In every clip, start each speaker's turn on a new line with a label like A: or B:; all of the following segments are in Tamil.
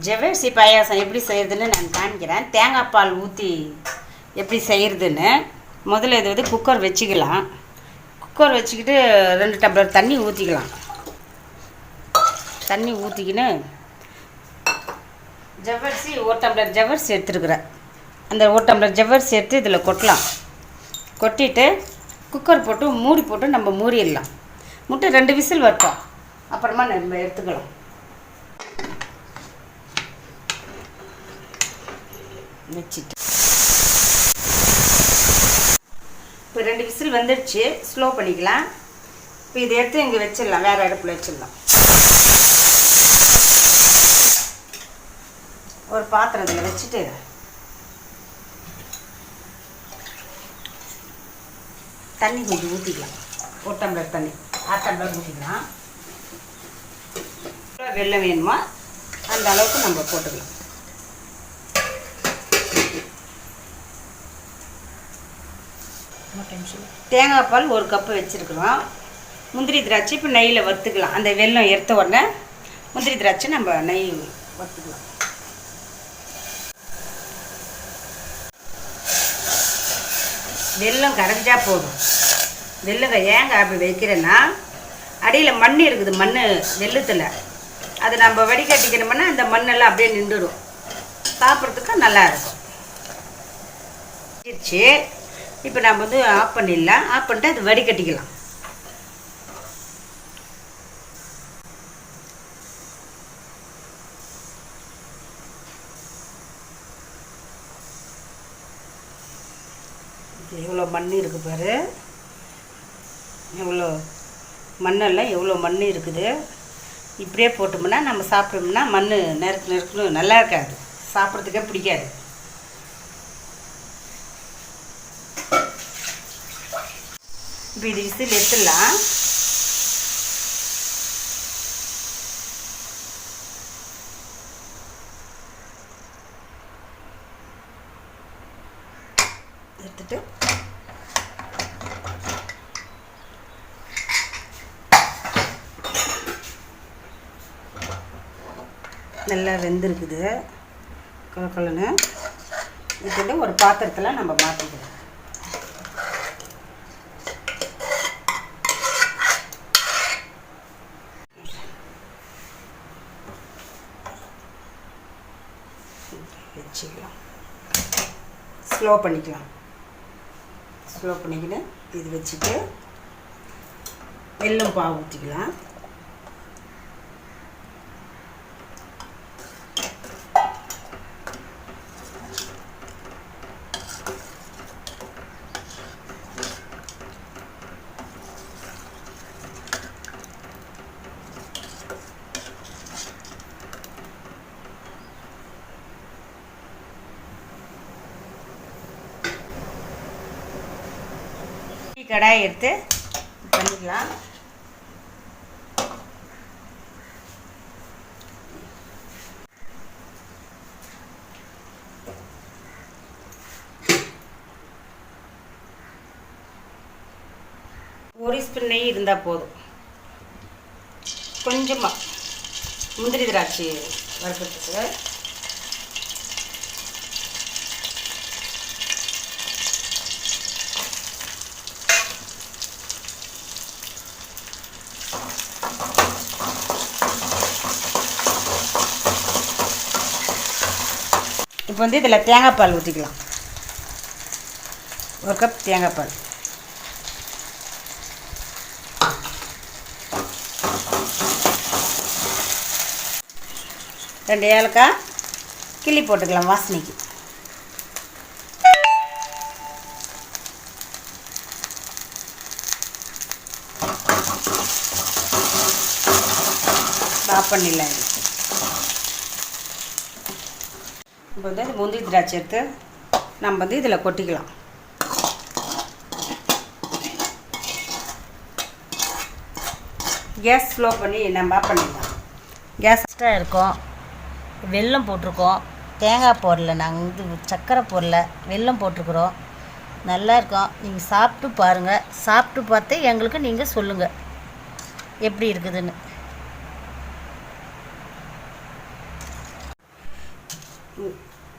A: ஜவ்வரிசி பாயாசம் எப்படி செய்கிறதுன்னு நான் காமிக்கிறேன். தேங்காய் பால் ஊற்றி எப்படி செய்கிறதுன்னு. முதல்ல இது வந்து குக்கர் வச்சுக்கலாம். குக்கர் வச்சுக்கிட்டு 2 டம்ளர் தண்ணி ஊற்றிக்கலாம். தண்ணி ஊற்றிக்கின்னு ஜவ்வரிசி 1 டம்ளர் ஜவ்வரிசி எடுத்துருக்குறேன். அந்த 1 டம்ளர் ஜவ்வரிசி எடுத்து இதில் கொட்டலாம். கொட்டிட்டு குக்கர் போட்டு மூடி போட்டு நம்ம மூடிடலாம். முட்டை 2 விசில் வரட்டும், அப்புறமா நம்ம எடுத்துக்கலாம். வச்சுட்டு இப்போ 2 விசில் வந்துடுச்சு. ஸ்லோ பண்ணிக்கலாம். இப்போ இதை எடுத்து இங்கே வச்சிடலாம், வேறு அடுப்பில் வச்சிடலாம். ஒரு பாத்திரத்தில் வச்சுட்டு தண்ணி கொஞ்சம் ஊற்றிக்கலாம். 1 டம்ளர் தண்ணி 1/2 டம்ளர் ஊற்றிக்கலாம். வெல்லம் வேணுமா அந்த அளவுக்கு நம்ம போட்டுக்கலாம். தேங்காய் பால் 1 கப்பு வச்சுருக்குறோம். முந்திரி திராட்சை இப்போ நெய்யில் வறுத்துக்கலாம். அந்த வெல்லம் எடுத்த உடனே முந்திரி திராட்சை நம்ம நெய் வறுத்துக்கலாம். வெல்லம் கரைஞ்சா போதும். வெல்லம் ஏங்க அப்படி வைக்கிறேன்னா, அடியில் மண் இருக்குது, மண் வெல்லத்தில். அதை நம்ம வடிகட்டிக்கணும்னா அந்த மண்ணெல்லாம் அப்படியே நின்றுடும். சாப்பிட்றதுக்கு நல்லா இருக்கும். இப்போ நம்ம வந்து ஆஃப் பண்ணிடலாம். ஆஃப் பண்ணிட்டு அது வடிகட்டிக்கலாம். எவ்வளோ மண் இருக்குது பாரு, எவ்வளோ மண்ணெல்லாம் எவ்வளோ மண் இருக்குது. இப்படியே போட்டோம்னா நம்ம சாப்பிட்டோம்னா மண் நெருக்குன்னு நல்லா இருக்காது, சாப்பிட்றதுக்கே பிடிக்காது. இப்போ இது விசில் எடுத்துடலாம். எடுத்துட்டு நல்லா வெந்திருக்குது கலக்கலன்னு. இது ஒரு பாத்திரத்தில் நம்ம மாற்றிக்கலாம். வச்சுக்கலாம். ஸ்லோ பண்ணிக்கலாம். ஸ்லோ பண்ணிக்கின்னு இது வச்சுட்டு வெல்லம் பாவு ஊற்றிக்கலாம். கடாயை எடுத்து பண்ணிக்கலாம். ஒரு ஸ்பூன் நெய் இருந்தால் போதும். கொஞ்சமாக முந்திரி திராட்சை வறுக்கிறதுக்கு. இப்போ வந்து இதில் தேங்காய் பால் ஊற்றிக்கலாம். 1 கப் தேங்காய் பால். ரெண்டு ஏலக்காய் கிள்ளி போட்டுக்கலாம் வாசனைக்கு. ஆஃப் பண்ணிடலாம். இப்போ வந்து இந்த முந்திரி திராட்சை எடுத்து நம்ம வந்து இதில் கொட்டிக்கலாம். கேஸ் ஸ்லோ பண்ணி நம்ம ஆஃப் பண்ணிடலாம். கேஸ் எக்ஸ்ட்ரா இருக்கும். வெல்லம் போட்டிருக்கோம், தேங்காய் போடல, நாங்கள் வந்து சர்க்கரை போடல, வெல்லம் போட்டிருக்குறோம். நல்லாயிருக்கும். நீங்கள் சாப்பிட்டு பாருங்கள். சாப்பிட்டு பார்த்து எங்களுக்கு நீங்கள் சொல்லுங்கள் எப்படி இருக்குதுன்னு.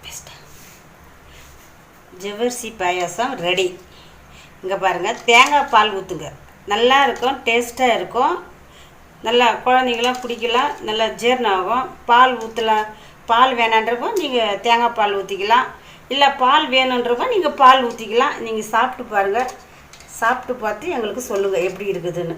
A: பெஸ்ட்டாக ஜவ்வரிசி பாயாசம் ரெடி. இங்கே பாருங்கள், தேங்காய் பால் ஊற்றுங்க, நல்லா இருக்கும், டேஸ்ட்டாக இருக்கும். நல்லா குழந்தைங்களாம் குடிக்கலாம், நல்லா ஜீரணம் ஆகும். பால் ஊற்றலாம், பால் வேணான்றப்போ நீங்கள் தேங்காய் பால் ஊற்றிக்கலாம், இல்லை பால் வேணுன்றப்போ நீங்கள் பால் ஊற்றிக்கலாம். நீங்கள் சாப்பிட்டு பாருங்கள், சாப்பிட்டு பார்த்து எங்களுக்கு சொல்லுங்கள் எப்படி இருக்குதுன்னு.